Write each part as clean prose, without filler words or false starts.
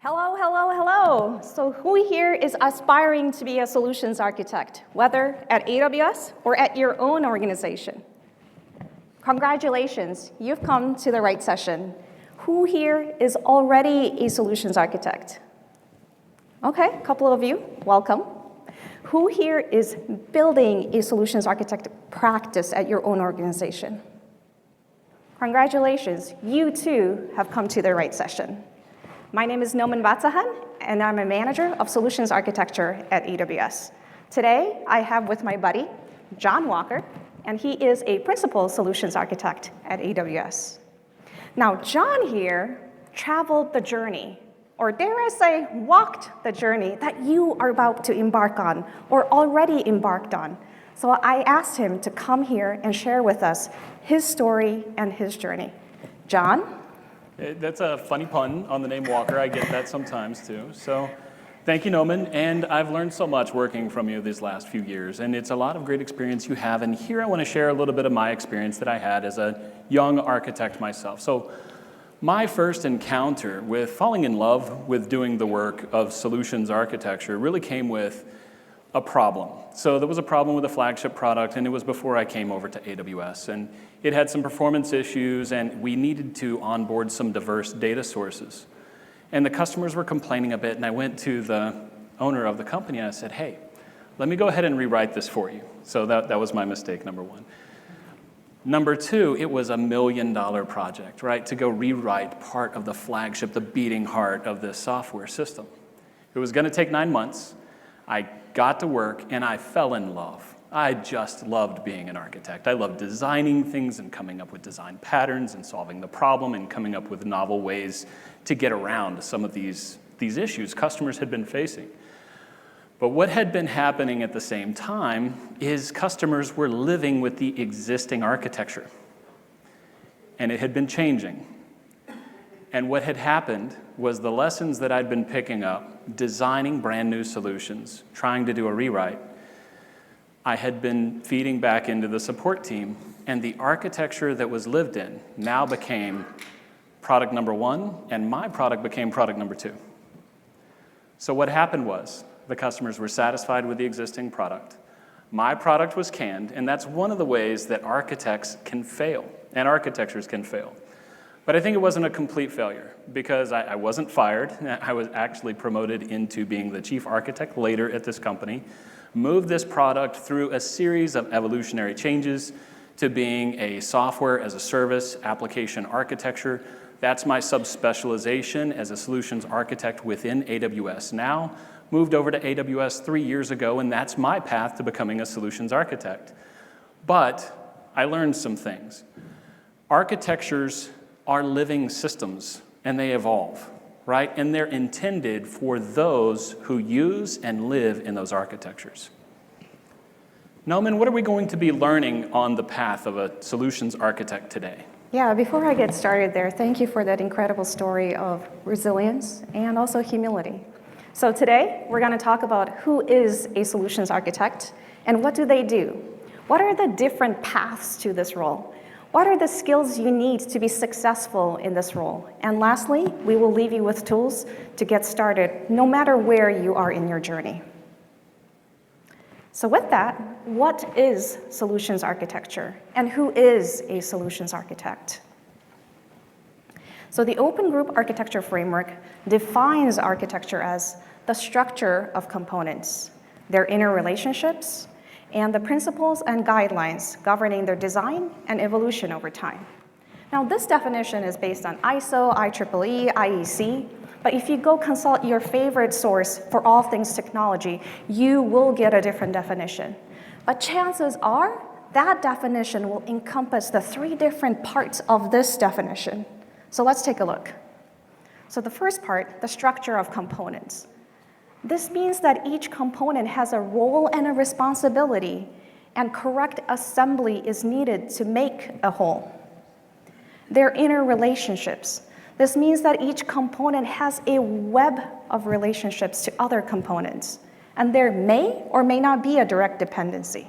Hello, hello, hello. So who here is aspiring to be a solutions architect, whether at AWS or at your own organization? Congratulations, you've come to the right session. Who here is already a solutions architect? Okay, a couple of you, welcome. Who here is building a solutions architect practice at your own organization? Congratulations, you too have come to the right session. My name is Noman Vatsahan, and I'm a manager of solutions architecture at AWS. Today, I have with my buddy, John Walker, and he is a principal solutions architect at AWS. Now, John here traveled the journey, or dare I say, walked the journey that you are about to embark on, or already embarked on. So I asked him to come here and share with us his story and his journey. John? That's a funny pun on the name Walker. I get that sometimes too. So thank you, Noman. And I've learned so much working from you these last few years. And it's a lot of great experience you have. And here I want to share a little bit of my experience that I had as a young architect myself. So my first encounter with falling in love with doing the work of solutions architecture really came with a problem. So there was a problem with a flagship product, and it was before I came over to AWS. And it had some performance issues, and we needed to onboard some diverse data sources. And the customers were complaining a bit, and I went to the owner of the company, and I said, hey, let me go ahead and rewrite this for you. So that was my mistake, number one. Number two, it was $1 million project, right, to go rewrite part of the flagship, the beating heart of this software system. It was going to take 9 months. I got to work, and I fell in love. I just loved being an architect. I loved designing things and coming up with design patterns and solving the problem and coming up with novel ways to get around some of these issues customers had been facing. But what had been happening at the same time is customers were living with the existing architecture, and it had been changing. And what had happened was the lessons that I'd been picking up, designing brand new solutions, trying to do a rewrite, I had been feeding back into the support team, and the architecture that was lived in now became product number one, and my product became product number two. So what happened was the customers were satisfied with the existing product. My product was canned, and that's one of the ways that architects can fail, and architectures can fail. But I think it wasn't a complete failure because I wasn't fired. I was actually promoted into being the chief architect later at this company, moved this product through a series of evolutionary changes to being a software as a service application architecture. That's my subspecialization as a solutions architect within AWS now. Moved over to AWS 3 years ago, and that's my path to becoming a solutions architect. But I learned some things. Architectures are living systems, and they evolve, right? And they're intended for those who use and live in those architectures. Noman, what are we going to be learning on the path of a solutions architect today? Yeah, before I get started there, thank you for that incredible story of resilience and also humility. So today, we're going to talk about who is a solutions architect and what do they do? What are the different paths to this role? What are the skills you need to be successful in this role? And lastly, we will leave you with tools to get started, no matter where you are in your journey. So with that, what is solutions architecture? And who is a solutions architect? So the Open Group Architecture Framework defines architecture as the structure of components, their inner relationships, and the principles and guidelines governing their design and evolution over time. Now, this definition is based on ISO, IEEE, IEC, but if you go consult your favorite source for all things technology, you will get a different definition. But chances are that definition will encompass the 3 different parts of this definition. So let's take a look. So the first part, the structure of components. This means that each component has a role and a responsibility, and correct assembly is needed to make a whole. Their inner relationships. This means that each component has a web of relationships to other components, and there may or may not be a direct dependency.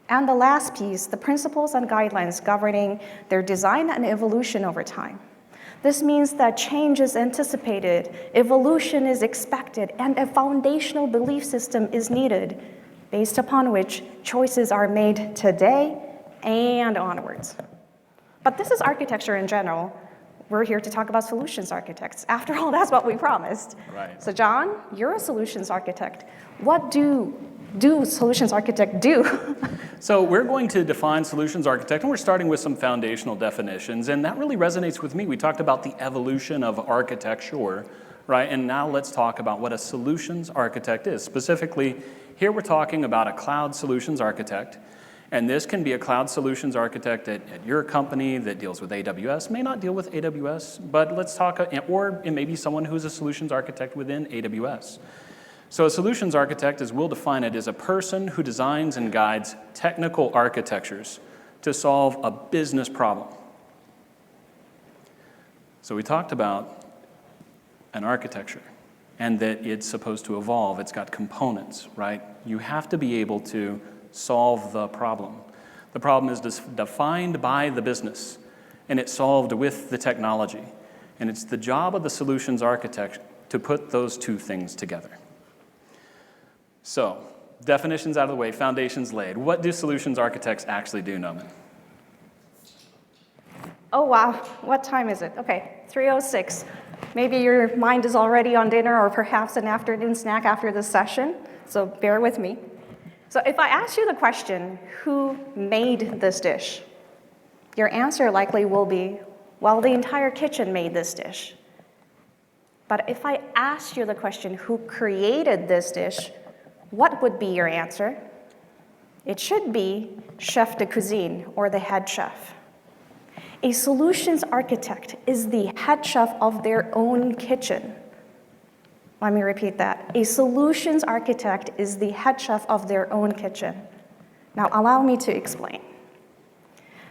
And the last piece, the principles and guidelines governing their design and evolution over time. This means that change is anticipated, evolution is expected, and a foundational belief system is needed, based upon which choices are made today and onwards. But this is architecture in general. We're here to talk about solutions architects. After all, that's what we promised. Right. So John, you're a solutions architect. What do solutions architect do? So we're going to define solutions architect, and we're starting with some foundational definitions, and that really resonates with me. We talked about the evolution of architecture, right? And now let's talk about what a solutions architect is. Specifically, here we're talking about a cloud solutions architect, and this can be a cloud solutions architect at your company that deals with AWS, may not deal with AWS, but let's talk, or it may be someone who's a solutions architect within AWS. So a solutions architect, as we'll define it, is a person who designs and guides technical architectures to solve a business problem. So we talked about an architecture and that it's supposed to evolve. It's got components, right? You have to be able to solve the problem. The problem is defined by the business, and it's solved with the technology. And it's the job of the solutions architect to put those two things together. So, definitions out of the way, foundations laid. What do solutions architects actually do, Noman? Oh, wow. What time is it? Okay, 3:06. Maybe your mind is already on dinner or perhaps an afternoon snack after this session, so bear with me. So if I ask you the question, who made this dish? Your answer likely will be, well, the entire kitchen made this dish. But if I ask you the question, who created this dish, what would be your answer? It should be chef de cuisine, or the head chef. A solutions architect is the head chef of their own kitchen. Let me repeat that. A solutions architect is the head chef of their own kitchen. Now, allow me to explain.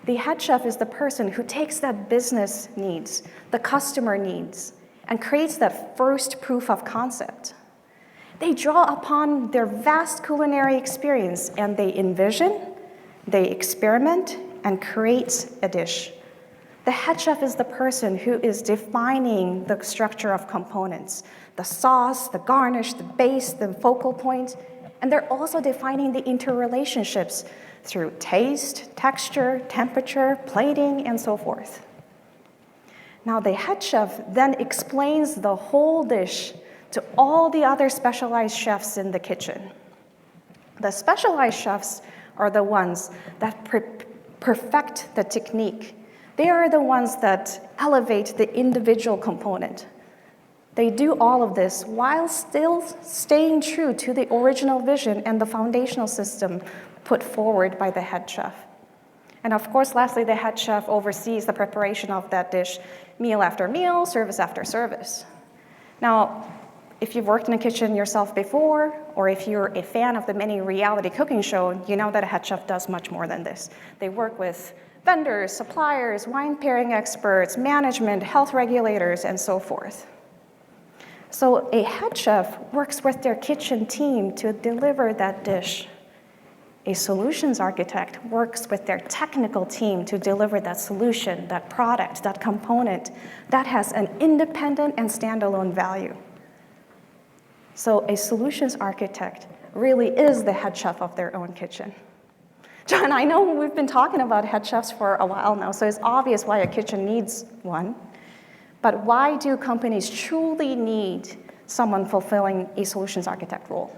The head chef is the person who takes that business needs, the customer needs, and creates that first proof of concept. They draw upon their vast culinary experience and they envision, they experiment, and create a dish. The head chef is the person who is defining the structure of components, the sauce, the garnish, the base, the focal point, and they're also defining the interrelationships through taste, texture, temperature, plating, and so forth. Now, the head chef then explains the whole dish to all the other specialized chefs in the kitchen. The specialized chefs are the ones that perfect the technique. They are the ones that elevate the individual component. They do all of this while still staying true to the original vision and the foundational system put forward by the head chef. And of course, lastly, the head chef oversees the preparation of that dish meal after meal, service after service. Now, if you've worked in a kitchen yourself before, or if you're a fan of the many reality cooking shows, you know that a head chef does much more than this. They work with vendors, suppliers, wine pairing experts, management, health regulators, and so forth. So a head chef works with their kitchen team to deliver that dish. A solutions architect works with their technical team to deliver that solution, that product, that component that has an independent and standalone value. So a solutions architect really is the head chef of their own kitchen. John, I know we've been talking about head chefs for a while now, so it's obvious why a kitchen needs one. But why do companies truly need someone fulfilling a solutions architect role?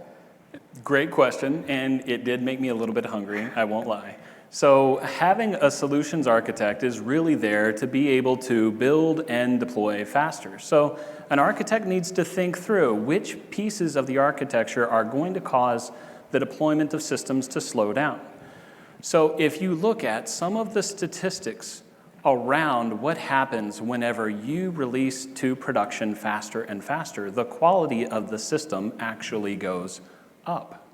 Great question, and it did make me a little bit hungry, I won't lie. So having a solutions architect is really there to be able to build and deploy faster. So an architect needs to think through which pieces of the architecture are going to cause the deployment of systems to slow down. So if you look at some of the statistics around what happens whenever you release to production faster and faster, the quality of the system actually goes up,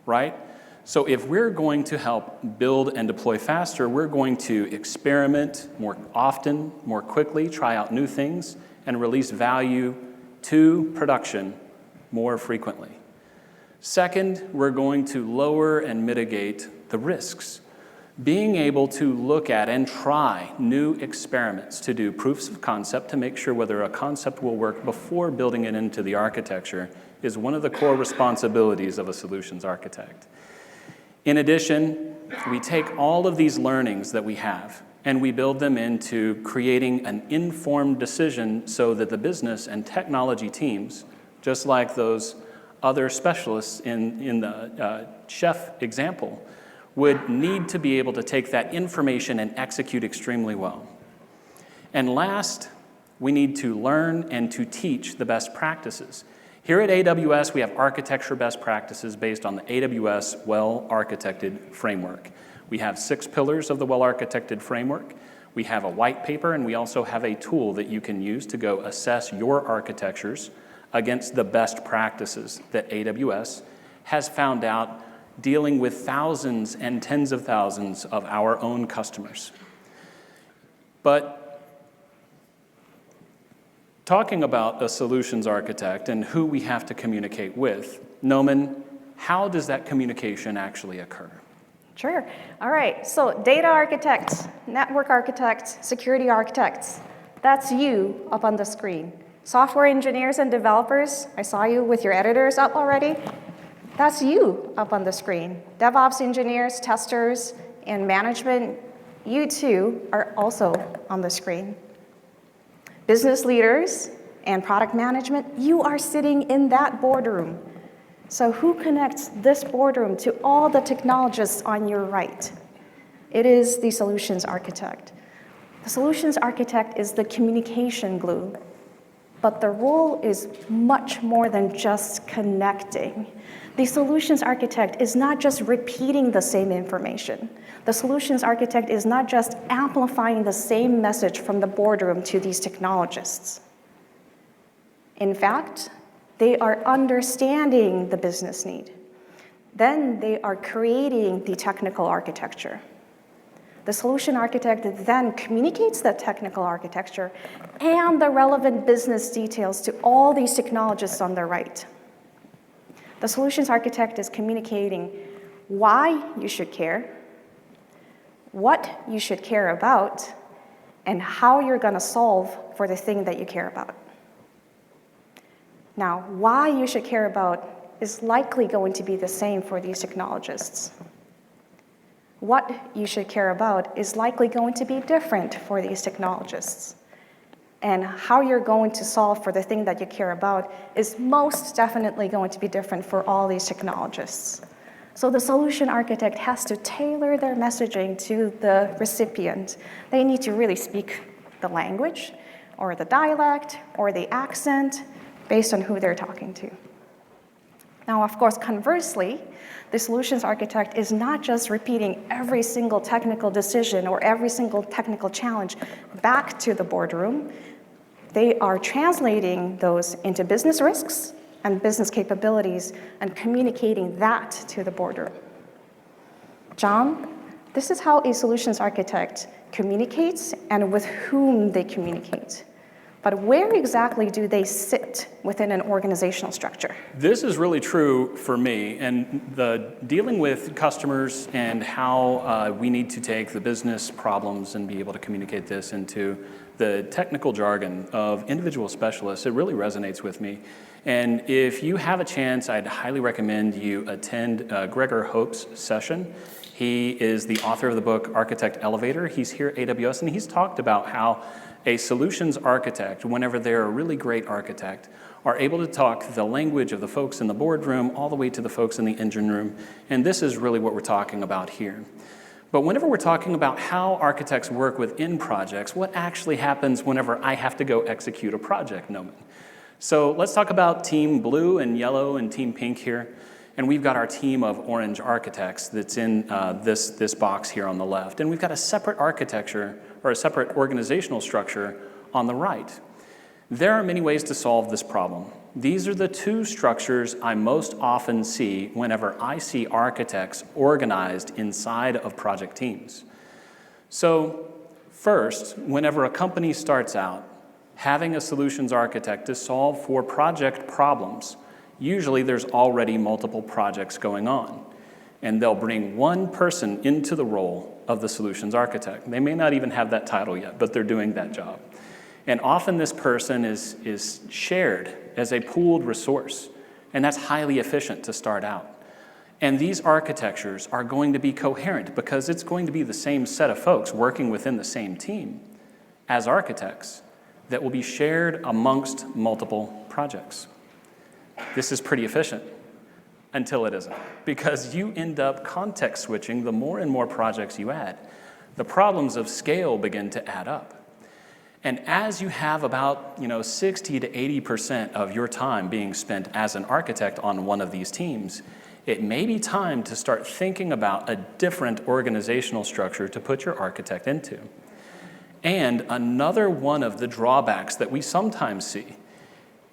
right? So if we're going to help build and deploy faster, we're going to experiment more often, more quickly, try out new things, and release value to production more frequently. Second, we're going to lower and mitigate the risks. Being able to look at and try new experiments to do proofs of concept to make sure whether a concept will work before building it into the architecture is one of the core responsibilities of a solutions architect. In addition, we take all of these learnings that we have and we build them into creating an informed decision so that the business and technology teams, just like those other specialists in the chef example, would need to be able to take that information and execute extremely well. And last, we need to learn and to teach the best practices. Here at AWS, we have architecture best practices based on the AWS well-architected framework. We have 6 pillars of the well-architected framework. We have a white paper, and we also have a tool that you can use to go assess your architectures against the best practices that AWS has found out dealing with thousands and tens of thousands of our own customers. But talking about a solutions architect and who we have to communicate with, Noman, how does that communication actually occur? Sure. All right. So data architects, network architects, security architects, that's you up on the screen. Software engineers and developers, I saw you with your editors up already. That's you up on the screen. DevOps engineers, testers, and management, you too are also on the screen. Business leaders and product management, you are sitting in that boardroom. So who connects this boardroom to all the technologists on your right? It is the solutions architect. The solutions architect is the communication glue, but the role is much more than just connecting. The solutions architect is not just repeating the same information. The solutions architect is not just amplifying the same message from the boardroom to these technologists. In fact, they are understanding the business need. Then they are creating the technical architecture. The solution architect then communicates that technical architecture and the relevant business details to all these technologists on the right. The solutions architect is communicating why you should care, what you should care about, and how you're going to solve for the thing that you care about. Now, why you should care about is likely going to be the same for these technologists. What you should care about is likely going to be different for these technologists. And how you're going to solve for the thing that you care about is most definitely going to be different for all these technologists. So the solution architect has to tailor their messaging to the recipient. They need to really speak the language, or the dialect, or the accent, based on who they're talking to. Now, of course, conversely, the solutions architect is not just repeating every single technical decision or every single technical challenge back to the boardroom. They are translating those into business risks and business capabilities and communicating that to the boardroom. John, this is how a solutions architect communicates and with whom they communicate. But where exactly do they sit within an organizational structure? This is really true for me, and the dealing with customers and how we need to take the business problems and be able to communicate this into the technical jargon of individual specialists, it really resonates with me. And if you have a chance, I'd highly recommend you attend Gregor Hope's session. He is the author of the book Architect Elevator. He's here at AWS, and he's talked about how a solutions architect, whenever they're a really great architect, are able to talk the language of the folks in the boardroom all the way to the folks in the engine room. And this is really what we're talking about here. But whenever we're talking about how architects work within projects, what actually happens whenever I have to go execute a project, Noman? So let's talk about team blue and yellow and team pink here. And we've got our team of orange architects that's in this box here on the left. And we've got a separate architecture or a separate organizational structure on the right. There are many ways to solve this problem. These are the two structures I most often see whenever I see architects organized inside of project teams. So first, whenever a company starts out, having a solutions architect to solve for project problems, usually there's already multiple projects going on. And they'll bring one person into the role of the solutions architect. They may not even have that title yet, but they're doing that job. And often this person is shared as a pooled resource, and that's highly efficient to start out. And these architectures are going to be coherent because it's going to be the same set of folks working within the same team as architects that will be shared amongst multiple projects. This is pretty efficient until it isn't, because you end up context switching the more and more projects you add. The problems of scale begin to add up. And as you have about 60 to 80% of your time being spent as an architect on one of these teams, it may be time to start thinking about a different organizational structure to put your architect into. And another one of the drawbacks that we sometimes see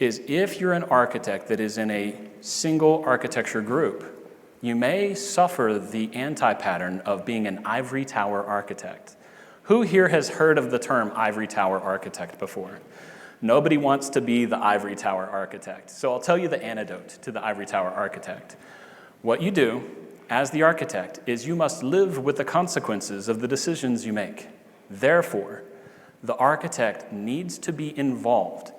is if you're an architect that is in a single architecture group, you may suffer the anti-pattern of being an ivory tower architect. Who here has heard of the term ivory tower architect before? Nobody wants to be the ivory tower architect. So I'll tell you the antidote to the ivory tower architect. What you do as the architect is you must live with the consequences of the decisions you make. Therefore, the architect needs to be involved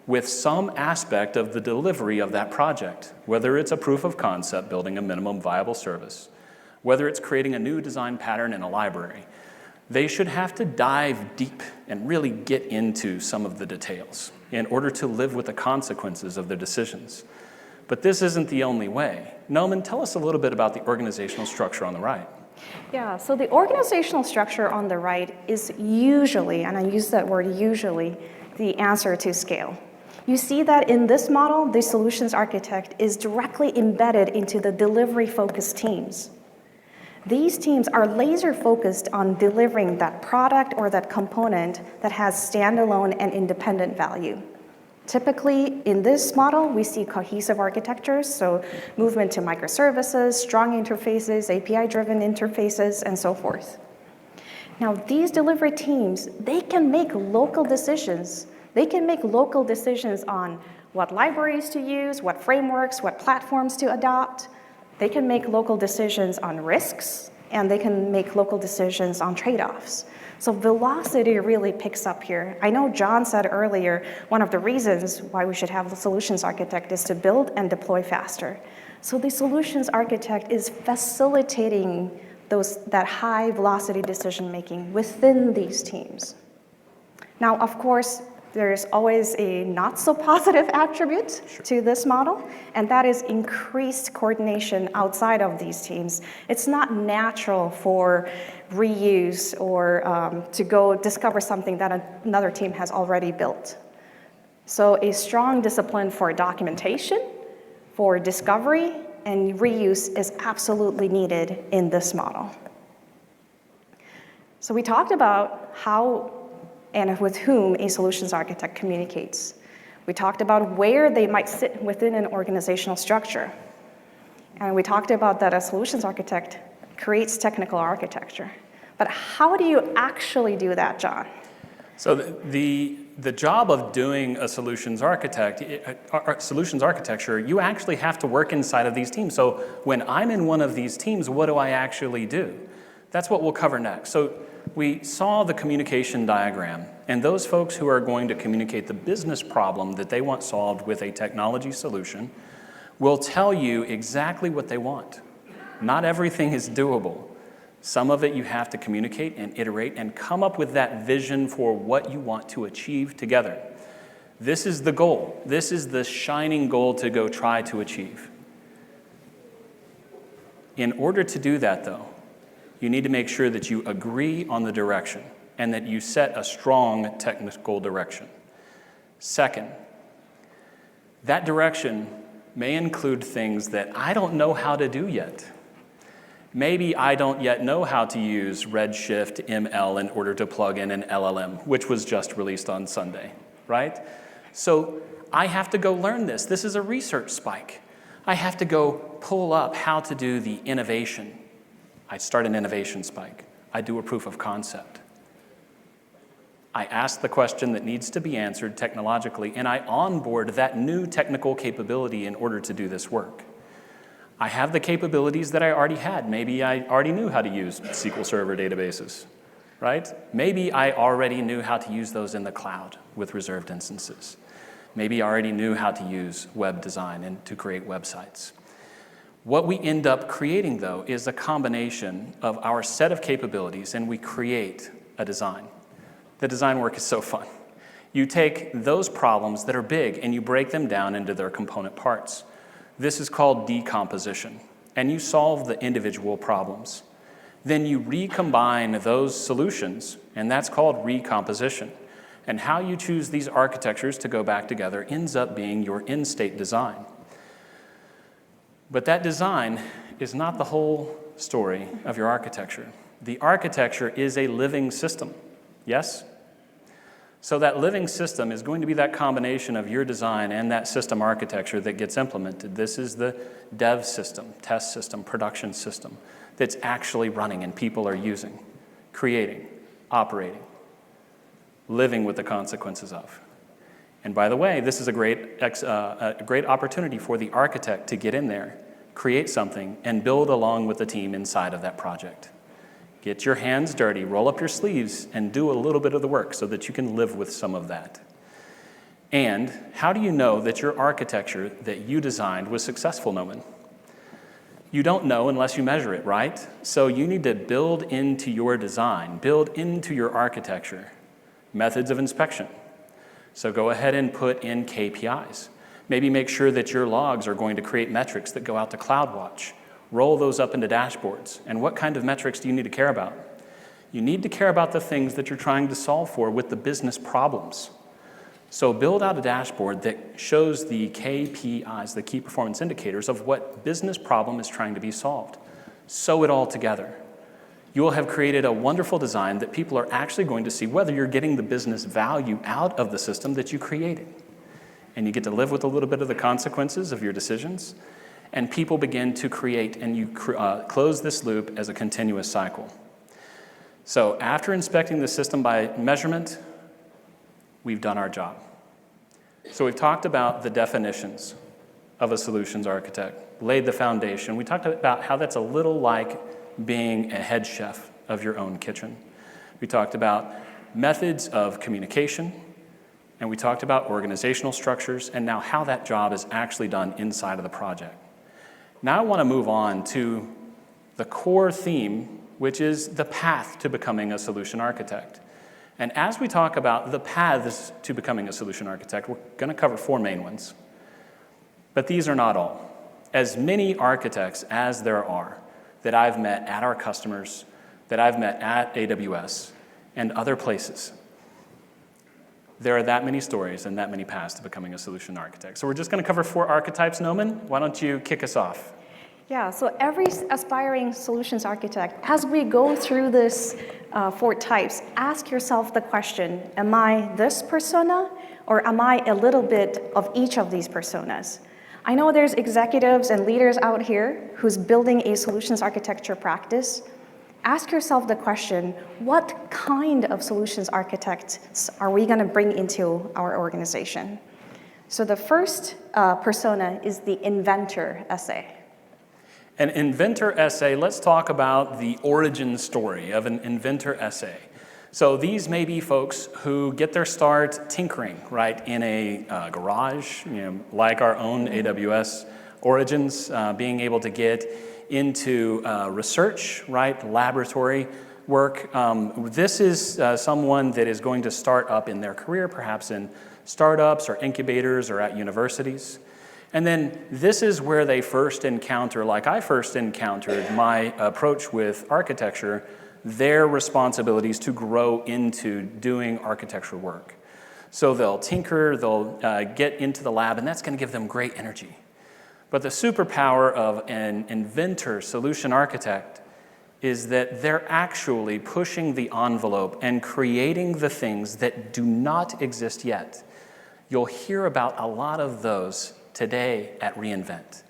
with some aspect of the delivery of that project, whether it's a proof of concept building a minimum viable service, whether it's creating a new design pattern in a library. They should have to dive deep and really get into some of the details in order to live with the consequences of their decisions. But this isn't the only way. Noman, tell us a little bit about the organizational structure on the right. Yeah, so the organizational structure on the right is usually, and I use that word usually, the answer to scale. You see that in this model, the solutions architect is directly embedded into the delivery-focused teams. These teams are laser-focused on delivering that product or that component that has standalone and independent value. Typically, in this model, we see cohesive architectures, so movement to microservices, strong interfaces, API-driven interfaces, and so forth. Now, these delivery teams, they can make local decisions. They can make local decisions on what libraries to use, what frameworks, what platforms to adopt. They can make local decisions on risks, and they can make local decisions on trade-offs. So velocity really picks up here. I know John said earlier, one of the reasons why we should have the solutions architect is to build and deploy faster. So the solutions architect is facilitating that high velocity decision-making within these teams. Now, of course, there's always a not so positive attribute to this model, and that is increased coordination outside of these teams. It's not natural for reuse or to go discover something that another team has already built. So a strong discipline for documentation, for discovery, and reuse is absolutely needed in this model. So we talked about how and with whom a solutions architect communicates. We talked about where they might sit within an organizational structure. And we talked about that a solutions architect creates technical architecture. But how do you actually do that, John? So the job of doing a solutions architecture, you actually have to work inside of these teams. So when I'm in one of these teams, what do I actually do? That's what we'll cover next. So we saw the communication diagram, and those folks who are going to communicate the business problem that they want solved with a technology solution will tell you exactly what they want. Not everything is doable. Some of it you have to communicate and iterate and come up with that vision for what you want to achieve together. This is the goal. This is the shining goal to go try to achieve. In order to do that, though, you need to make sure that you agree on the direction and that you set a strong technical direction. Second, that direction may include things that I don't know how to do yet. Maybe I don't yet know how to use Redshift ML in order to plug in an LLM, which was just released on Sunday, right? So I have to go learn this. This is a research spike. I have to go pull up how to do the innovation. I start an innovation spike. I do a proof of concept. I ask the question that needs to be answered technologically, and I onboard that new technical capability in order to do this work. I have the capabilities that I already had. Maybe I already knew how to use SQL Server databases, right? Maybe I already knew how to use those in the cloud with reserved instances. Maybe I already knew how to use web design and to create websites. What we end up creating, though, is a combination of our set of capabilities, and we create a design. The design work is so fun. You take those problems that are big and you break them down into their component parts. This is called decomposition, and you solve the individual problems. Then you recombine those solutions, and that's called recomposition. And how you choose these architectures to go back together ends up being your end-state design. But that design is not the whole story of your architecture. The architecture is a living system, yes? So that living system is going to be that combination of your design and that system architecture that gets implemented. This is the dev system, test system, production system that's actually running and people are using, creating, operating, living with the consequences of. And by the way, this is a great opportunity for the architect to get in there, create something, and build along with the team inside of that project. Get your hands dirty, roll up your sleeves, and do a little bit of the work so that you can live with some of that. And how do you know that your architecture that you designed was successful, Noman? You don't know unless you measure it, right? So you need to build into your design, build into your architecture methods of inspection. So go ahead and put in KPIs. Maybe make sure that your logs are going to create metrics that go out to CloudWatch. Roll those up into dashboards. And what kind of metrics do you need to care about? You need to care about the things that you're trying to solve for with the business problems. So build out a dashboard that shows the KPIs, the key performance indicators, of what business problem is trying to be solved. Sew it all together. You will have created a wonderful design that people are actually going to see whether you're getting the business value out of the system that you created. And you get to live with a little bit of the consequences of your decisions, and people begin to create, and you close this loop as a continuous cycle. So after inspecting the system by measurement, we've done our job. So we've talked about the definitions of a solutions architect, laid the foundation. We talked about how that's a little like being a head chef of your own kitchen. We talked about methods of communication, and we talked about organizational structures, and now how that job is actually done inside of the project. Now I want to move on to the core theme, which is the path to becoming a solution architect. And as we talk about the paths to becoming a solution architect, we're going to cover 4 main ones. But these are not all. As many architects as there are that I've met at our customers, that I've met at AWS and other places, there are that many stories and that many paths to becoming a solution architect. So we're just going to cover 4 archetypes. Noman, why don't you kick us off? Yeah, so every aspiring solutions architect, as we go through this 4 types, ask yourself the question, am I this persona, or am I a little bit of each of these personas? I know there's executives and leaders out here who's building a solutions architecture practice. Ask yourself the question, what kind of solutions architects are we going to bring into our organization? So the first persona is the inventor SA. An inventor SA, let's talk about the origin story of an inventor SA. So these may be folks who get their start tinkering, right, in a garage, like our own AWS origins, being able to get into research, right, laboratory work. This is someone that is going to start up in their career, perhaps in startups or incubators or at universities. And then this is where they first encounter, like I first encountered my approach with architecture, their responsibilities to grow into doing architecture work. So they'll tinker, they'll get into the lab, and that's going to give them great energy. But the superpower of an inventor solution architect is that they're actually pushing the envelope and creating the things that do not exist yet. You'll hear about a lot of those today at reInvent.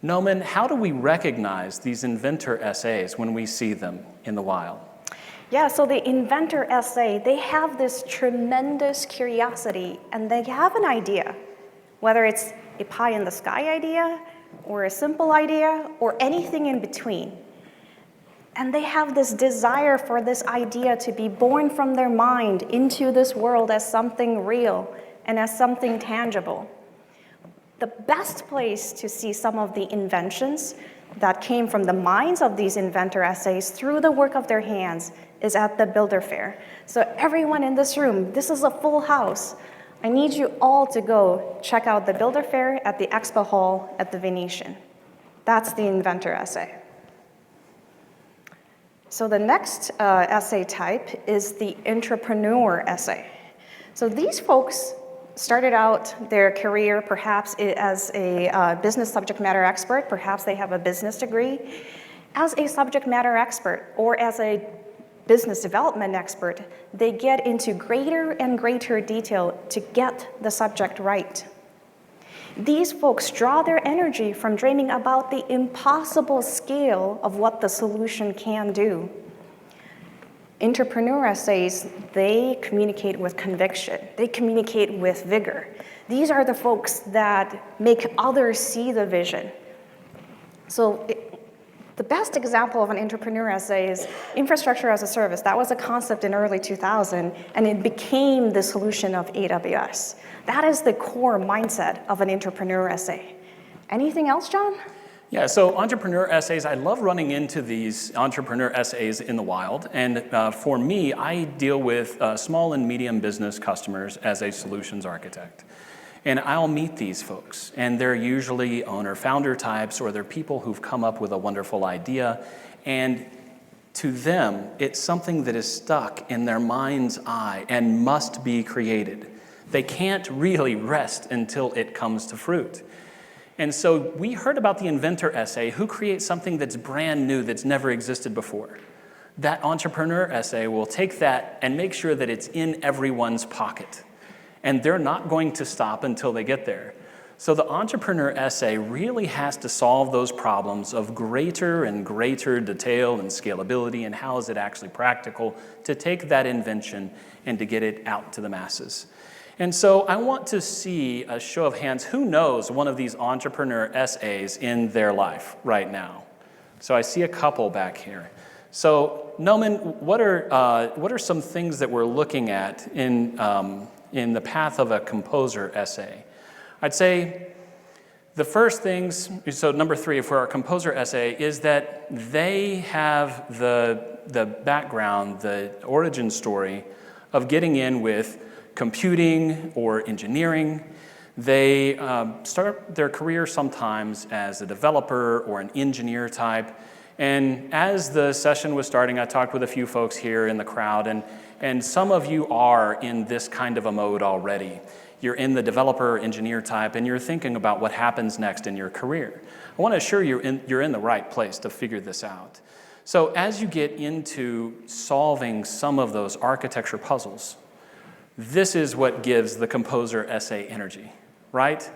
Noman, how do we recognize these inventor SAs when we see them in the wild? Yeah, so the inventor SA, they have this tremendous curiosity, and they have an idea, whether it's a pie in the sky idea or a simple idea, or anything in between. And they have this desire for this idea to be born from their mind into this world as something real and as something tangible. The best place to see some of the inventions that came from the minds of these inventor essays through the work of their hands is at the Builder Fair. So everyone in this room, this is a full house. I need you all to go check out the Builder Fair at the Expo Hall at the Venetian. That's the inventor essay. So the next essay type is the entrepreneur essay. So these folks started out their career perhaps as a business subject matter expert, perhaps they have a business degree, as a subject matter expert or as a business development expert, they get into greater and greater detail to get the subject right. These folks draw their energy from dreaming about the impossible scale of what the solution can do. Entrepreneur essays, they communicate with conviction. They communicate with vigor. These are the folks that make others see the vision. So the best example of an entrepreneur essay is infrastructure as a service. That was a concept in early 2000, and it became the solution of AWS. That is the core mindset of an entrepreneur essay. Anything else, John? Yeah, so entrepreneur essays, I love running into these entrepreneur essays in the wild. And for me, I deal with small and medium business customers as a solutions architect. And I'll meet these folks, and they're usually owner-founder types, or they're people who've come up with a wonderful idea. And to them, it's something that is stuck in their mind's eye and must be created. They can't really rest until it comes to fruit. And so we heard about the inventor essay, who creates something that's brand new, that's never existed before. That entrepreneur essay will take that and make sure that it's in everyone's pocket. And they're not going to stop until they get there. So the entrepreneur essay really has to solve those problems of greater and greater detail and scalability, and how is it actually practical to take that invention and to get it out to the masses. And so I want to see a show of hands. Who knows one of these entrepreneur essays in their life right now? So I see a couple back here. So Noman, what are some things that we're looking at in the path of a composer essay? I'd say the first things, so number 3 for our composer essay, is that they have the background, the origin story of getting in with computing or engineering. They start their career sometimes as a developer or an engineer type. And as the session was starting, I talked with a few folks here in the crowd, and some of you are in this kind of a mode already. You're in the developer engineer type, and you're thinking about what happens next in your career. I want to assure you you're in the right place to figure this out. So as you get into solving some of those architecture puzzles, this is what gives the composer essay energy, right?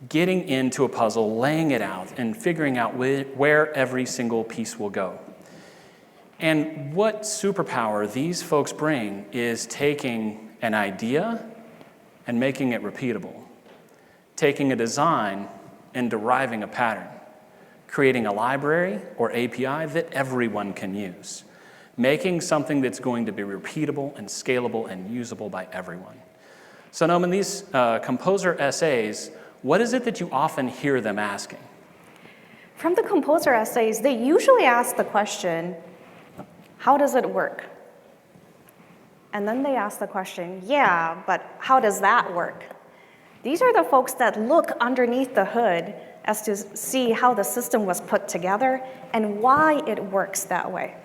Getting into a puzzle, laying it out, and figuring out where every single piece will go. And what superpower these folks bring is taking an idea and making it repeatable, taking a design and deriving a pattern, creating a library or API that everyone can use, making something that's going to be repeatable and scalable and usable by everyone. So Noman, these composer essays, what is it that you often hear them asking? From the composer essays, they usually ask the question, how does it work? And then they ask the question, yeah, but how does that work? These are the folks that look underneath the hood as to see how the system was put together and why it works that way.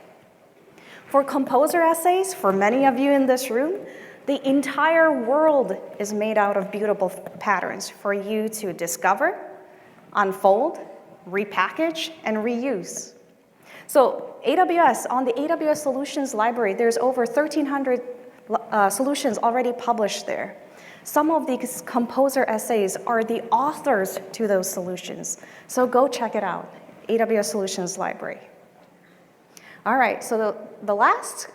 For composer essays, for many of you in this room, the entire world is made out of beautiful patterns for you to discover, unfold, repackage, and reuse. So AWS, on the AWS Solutions Library, there's over 1,300 solutions already published there. Some of these composer essays are the authors to those solutions. So go check it out, AWS Solutions Library. All right, so the last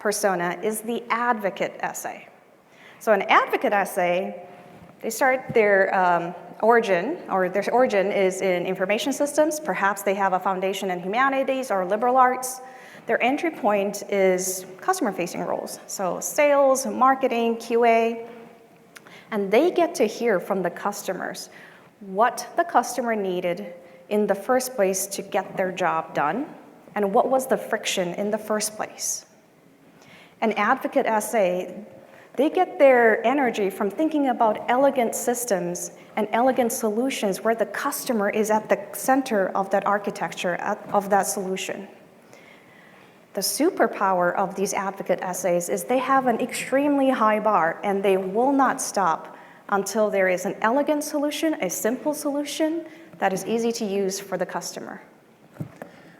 persona is the advocate essay. So an advocate essay, they start their origin, or their origin is in information systems. Perhaps they have a foundation in humanities or liberal arts. Their entry point is customer-facing roles, so sales, marketing, QA, and they get to hear from the customers what the customer needed in the first place to get their job done, and what was the friction in the first place. An advocate SA, they get their energy from thinking about elegant systems and elegant solutions where the customer is at the center of that architecture, of that solution. The superpower of these advocate essays is they have an extremely high bar, and they will not stop until there is an elegant solution, a simple solution that is easy to use for the customer.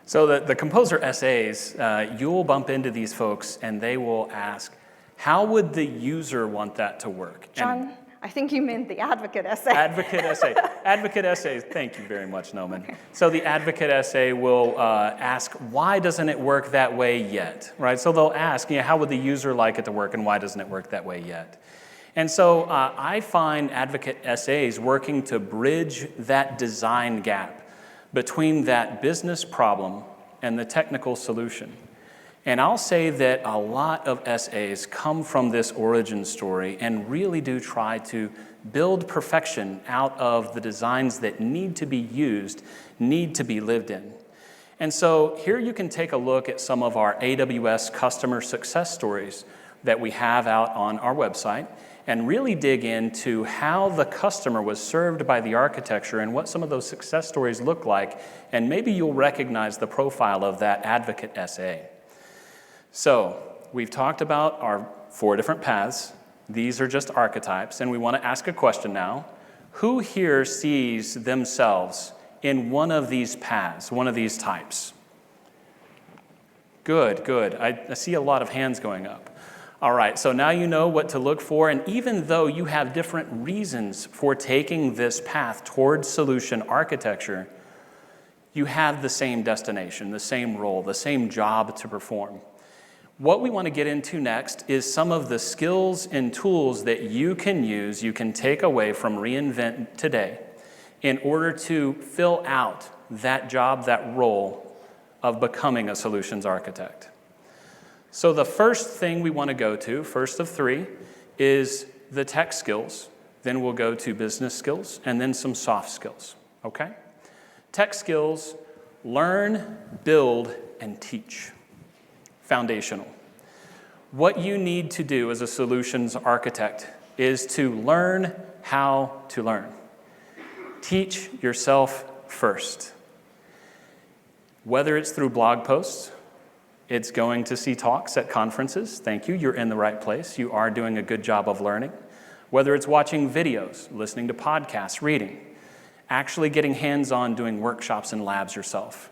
So the composer essays, you'll bump into these folks and they will ask, how would the user want that to work? John, I think you meant the advocate essay. Advocate essay. Advocate essays, thank you very much, Noman. Okay. So the advocate essay will ask, why doesn't it work that way yet, right? So they'll ask, how would the user like it to work and why doesn't it work that way yet? And so I find advocate essays working to bridge that design gap between that business problem and the technical solution. And I'll say that a lot of essays come from this origin story and really do try to build perfection out of the designs that need to be used, need to be lived in. And so here you can take a look at some of our AWS customer success stories that we have out on our website and really dig into how the customer was served by the architecture and what some of those success stories look like, and maybe you'll recognize the profile of that advocate SA. So we've talked about our 4 different paths. These are just archetypes, and we want to ask a question now. Who here sees themselves in one of these paths, one of these types? Good, good. I see a lot of hands going up. All right, so now you know what to look for, and even though you have different reasons for taking this path towards solution architecture, you have the same destination, the same role, the same job to perform. What we want to get into next is some of the skills and tools that you can use, you can take away from re:Invent today in order to fill out that job, that role of becoming a solutions architect. So the first thing we want to go to, first of 3, is the tech skills. Then we'll go to business skills, and then some soft skills, okay? Tech skills, learn, build, and teach. Foundational. What you need to do as a solutions architect is to learn how to learn. Teach yourself first. Whether it's through blog posts, it's going to see talks at conferences. Thank you. You're in the right place. You are doing a good job of learning. Whether it's watching videos, listening to podcasts, reading, actually getting hands-on doing workshops and labs yourself.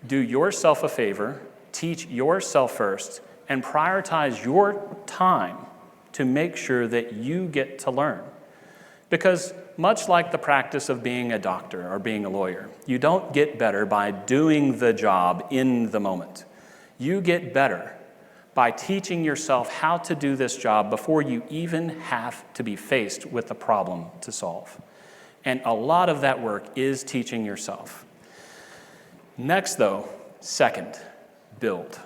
Do yourself a favor, teach yourself first, and prioritize your time to make sure that you get to learn. Because much like the practice of being a doctor or being a lawyer, you don't get better by doing the job in the moment. You get better by teaching yourself how to do this job before you even have to be faced with the problem to solve. And a lot of that work is teaching yourself. Next, though, second, build.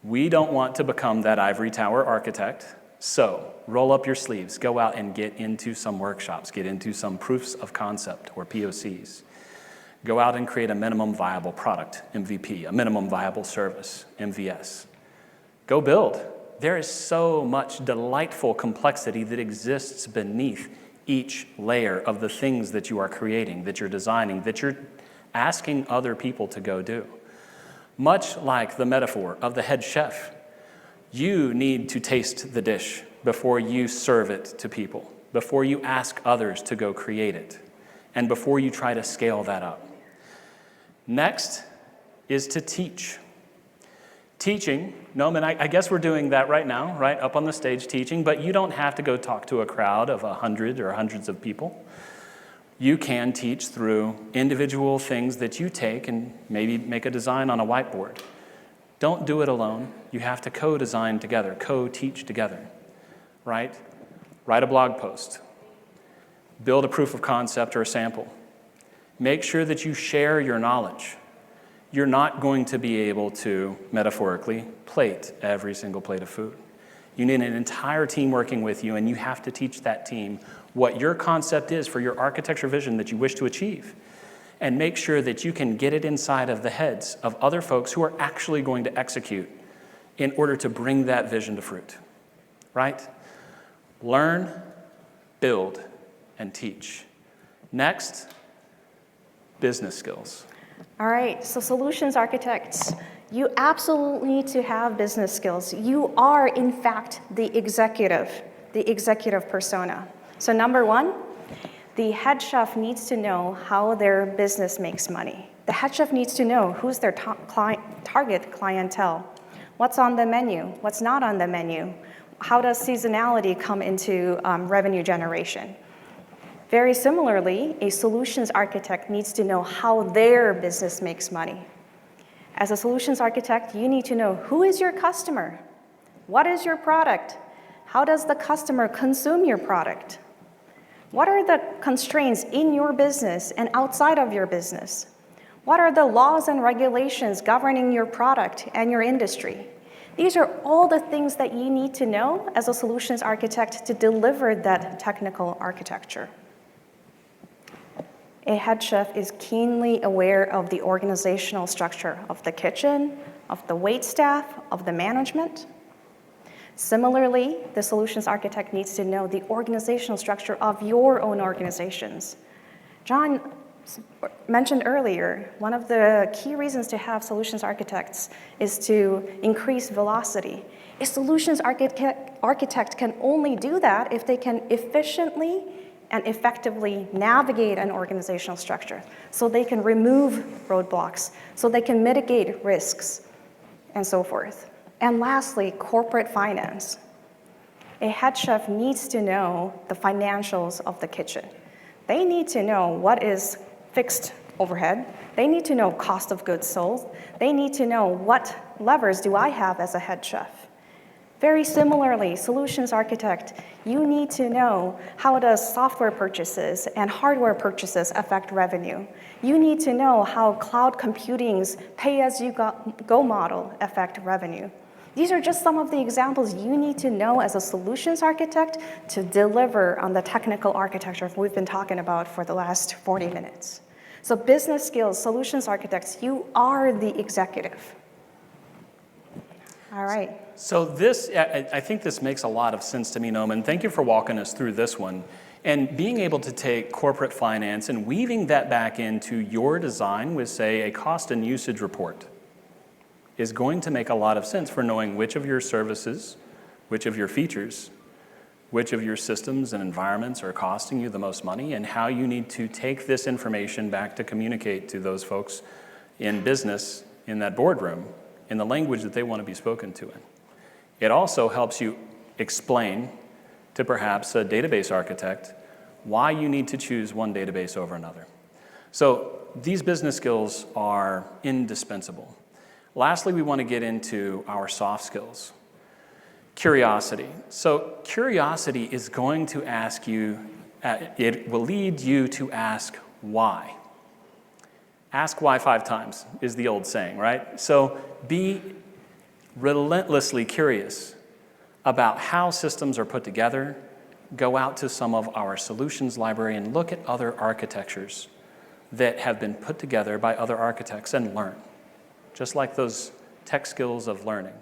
We don't want to become that ivory tower architect, so roll up your sleeves, go out and get into some workshops, get into some proofs of concept or POCs. Go out and create a minimum viable product, MVP, a minimum viable service, MVS. Go build. There is so much delightful complexity that exists beneath each layer of the things that you are creating, that you're designing, that you're asking other people to go do. Much like the metaphor of the head chef, you need to taste the dish before you serve it to people, before you ask others to go create it, and before you try to scale that up. Next is to teach. Teaching, Noman, I guess we're doing that right now, right, up on the stage teaching, but you don't have to go talk to a crowd of 100 or hundreds of people. You can teach through individual things that you take and maybe make a design on a whiteboard. Don't do it alone. You have to co-design together, co-teach together, right? Write a blog post. build a proof of concept or a sample. Make sure that you share your knowledge. You're not going to be able to, metaphorically, plate every single plate of food. You need an entire team working with you, and you have to teach that team what your concept is for your architecture vision that you wish to achieve. And make sure that you can get it inside of the heads of other folks who are actually going to execute in order to bring that vision to fruit, right? Learn, build, and teach. Next, business skills. All right, so solutions architects, you absolutely need to have business skills. You are, in fact, the executive persona. So number one, the head chef needs to know how their business makes money. The head chef needs to know who's their target clientele, what's on the menu, what's not on the menu, how does seasonality come into revenue generation. Very similarly, a solutions architect needs to know how their business makes money. As a solutions architect, you need to know who is your customer, what is your product, how does the customer consume your product, what are the constraints in your business and outside of your business, what are the laws and regulations governing your product and your industry. These are all the things that you need to know as a solutions architect to deliver that technical architecture. A head chef is keenly aware of the organizational structure of the kitchen, of the wait staff, of the management. Similarly, the solutions architect needs to know the organizational structure of your own organizations. John mentioned earlier, one of the key reasons to have solutions architects is to increase velocity. A solutions architect can only do that if they can efficiently and effectively navigate an organizational structure, so they can remove roadblocks, so they can mitigate risks, and so forth. And lastly, corporate finance. A head chef needs to know the financials of the kitchen. They need to know what is fixed overhead. They need to know cost of goods sold. They need to know what levers do I have as a head chef. Very similarly, solutions architect, you need to know how does software purchases and hardware purchases affect revenue. You need to know how cloud computing's pay-as-you-go model affect revenue. These are just some of the examples you need to know as a solutions architect to deliver on the technical architecture we've been talking about for the last 40 minutes. So business skills, solutions architects, you are the executive. All right. So this, I think this makes a lot of sense to me, Noman. Thank you for walking us through this one. And being able to take corporate finance and weaving that back into your design with, say, a cost and usage report is going to make a lot of sense for knowing which of your services, which of your features, which of your systems and environments are costing you the most money, and how you need to take this information back to communicate to those folks in business, in that boardroom, in the language that they want to be spoken to in. It also helps you explain to perhaps a database architect why you need to choose one database over another. So these business skills are indispensable. Lastly, we want to get into our soft skills. Curiosity. So curiosity is going to ask you, it will lead you to ask why. Ask why 5 times is the old saying, right? So be relentlessly curious about how systems are put together. Go out to some of our solutions library and look at other architectures that have been put together by other architects and learn, just like those tech skills of learning.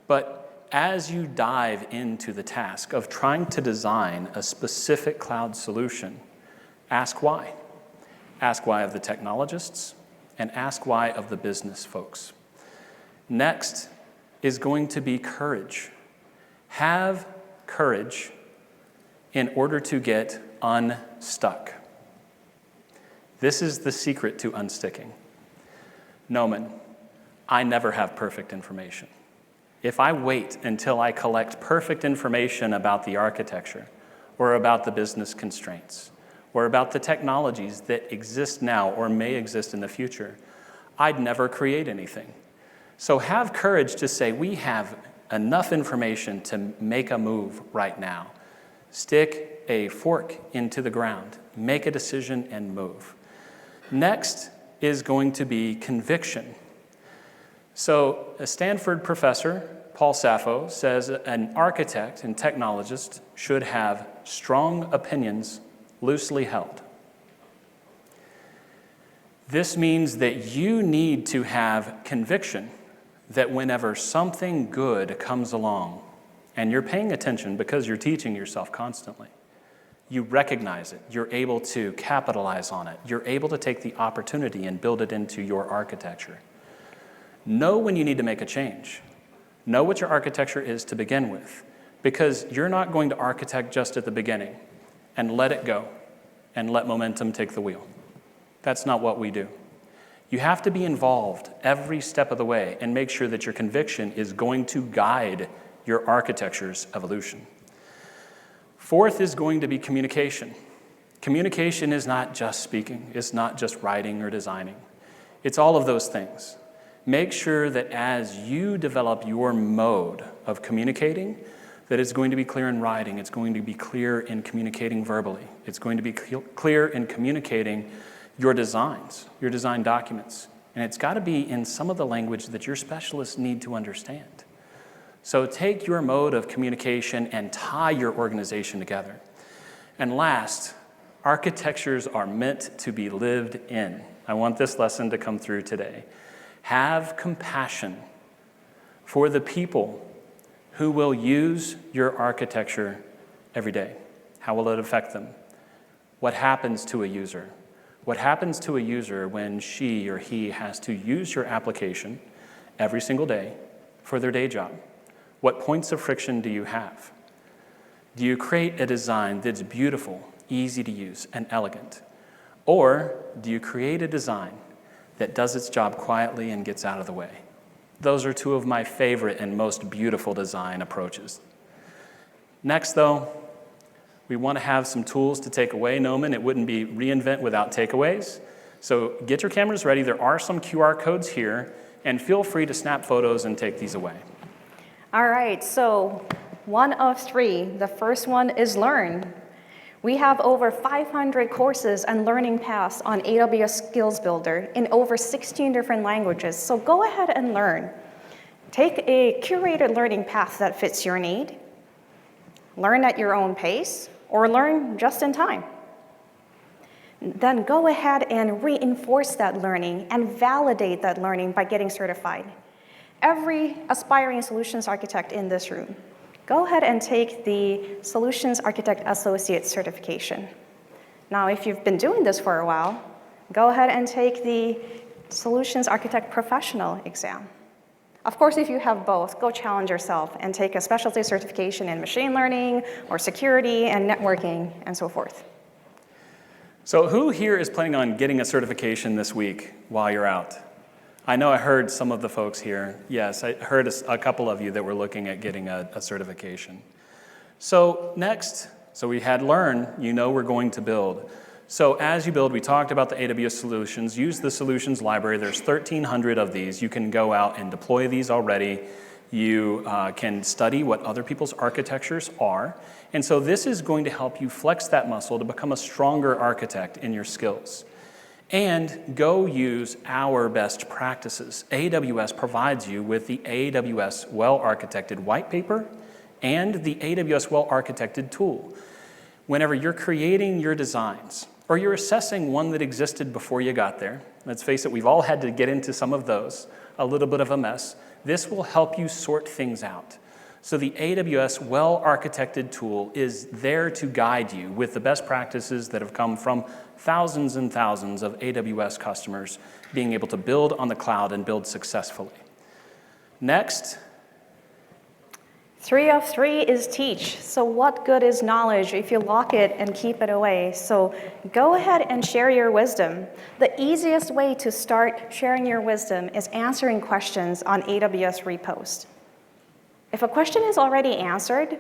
But as you dive into the task of trying to design a specific cloud solution, ask why. Ask why of the technologists, and ask why of the business folks. Next is going to be courage. Have courage in order to get unstuck. This is the secret to unsticking. Noman, I never have perfect information. If I wait until I collect perfect information about the architecture, or about the business constraints, or about the technologies that exist now or may exist in the future, I'd never create anything. So have courage to say, we have enough information to make a move right now. Stick a fork into the ground, make a decision, and move. Next is going to be conviction. So a Stanford professor, Paul Sappho, says an architect and technologist should have strong opinions loosely held. This means that you need to have conviction that whenever something good comes along, and you're paying attention because you're teaching yourself constantly, you recognize it, you're able to capitalize on it, you're able to take the opportunity and build it into your architecture. Know when you need to make a change. Know what your architecture is to begin with, because you're not going to architect just at the beginning and let it go and let momentum take the wheel. That's not what we do. You have to be involved every step of the way and make sure that your conviction is going to guide your architecture's evolution. Fourth is going to be communication. Communication is not just speaking. It's not just writing or designing. It's all of those things. Make sure that as you develop your mode of communicating, that it's going to be clear in writing, it's going to be clear in communicating verbally, it's going to be clear in communicating your designs, your design documents, and it's got to be in some of the language that your specialists need to understand. So take your mode of communication and tie your organization together. And last, architectures are meant to be lived in. I want this lesson to come through today. Have compassion for the people who will use your architecture every day. How will it affect them? What happens to a user? What happens to a user when she or he has to use your application every single day for their day job? What points of friction do you have? Do you create a design that's beautiful, easy to use, and elegant? Or do you create a design that does its job quietly and gets out of the way? Those are two of my favorite and most beautiful design approaches. Next, though, we want to have some tools to take away Nomen. It wouldn't be reInvent without takeaways. So get your cameras ready. There are some QR codes here, and feel free to snap photos and take these away. All right, so 1 of 3. The first one is learn. We have over 500 courses and learning paths on AWS Skills Builder in over 16 different languages, so go ahead and learn. Take a curated learning path that fits your need. Learn at your own pace, or learn just in time. Then go ahead and reinforce that learning and validate that learning by getting certified. Every aspiring solutions architect in this room, go ahead and take the Solutions Architect Associate certification. Now, if you've been doing this for a while, go ahead and take the Solutions Architect Professional exam. Of course, if you have both, go challenge yourself and take a specialty certification in machine learning or security and networking and so forth. So who here is planning on getting a certification this week while you're out? I know I heard some of the folks here. Yes, I heard a couple of you that were looking at getting a certification. So next, so we had learn, you know we're going to build. So as you build, we talked about the AWS solutions. Use the solutions library. There's 1,300 of these. You can go out and deploy these already. You can study what other people's architectures are. And so this is going to help you flex that muscle to become a stronger architect in your skills. And go use our best practices. AWS provides you with the AWS Well-Architected White Paper and the AWS Well-Architected Tool. Whenever you're creating your designs, or you're assessing one that existed before you got there, let's face it, we've all had to get into some of those, a little bit of a mess, this will help you sort things out. So the AWS Well-Architected Tool is there to guide you with the best practices that have come from thousands and thousands of AWS customers being able to build on the cloud and build successfully. Next. 3 of 3 is teach. So what good is knowledge if you lock it and keep it away? So go ahead and share your wisdom. The easiest way to start sharing your wisdom is answering questions on AWS repost. If a question is already answered,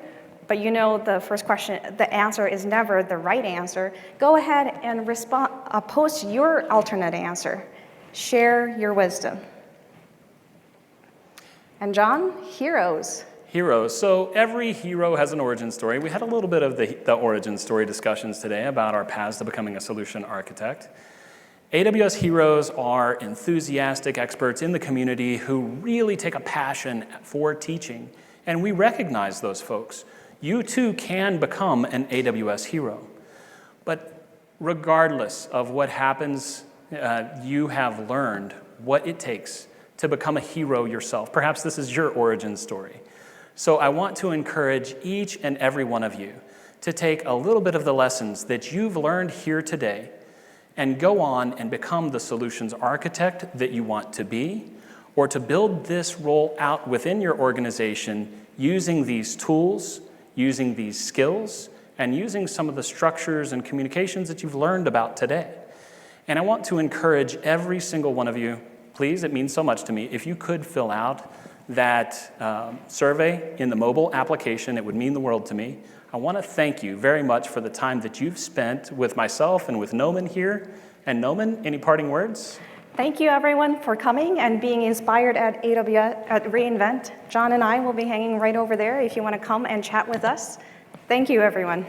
but you know the first question, the answer is never the right answer, go ahead and post your alternate answer. Share your wisdom. And John, heroes. Heroes. So every hero has an origin story. We had a little bit of the origin story discussions today about our paths to becoming a solution architect. AWS heroes are enthusiastic experts in the community who really take a passion for teaching, and we recognize those folks. You too can become an AWS hero. But regardless of what happens, you have learned what it takes to become a hero yourself. Perhaps this is your origin story. So I want to encourage each and every one of you to take a little bit of the lessons that you've learned here today and go on and become the solutions architect that you want to be, or to build this role out within your organization using these tools, using these skills, and using some of the structures and communications that you've learned about today. And I want to encourage every single one of you, please, it means so much to me, if you could fill out that survey in the mobile application, it would mean the world to me. I want to thank you very much for the time that you've spent with myself and with Noman here. And Noman, any parting words? Thank you, everyone, for coming and being inspired at AWS at reInvent. John and I will be hanging right over there if you want to come and chat with us. Thank you, everyone.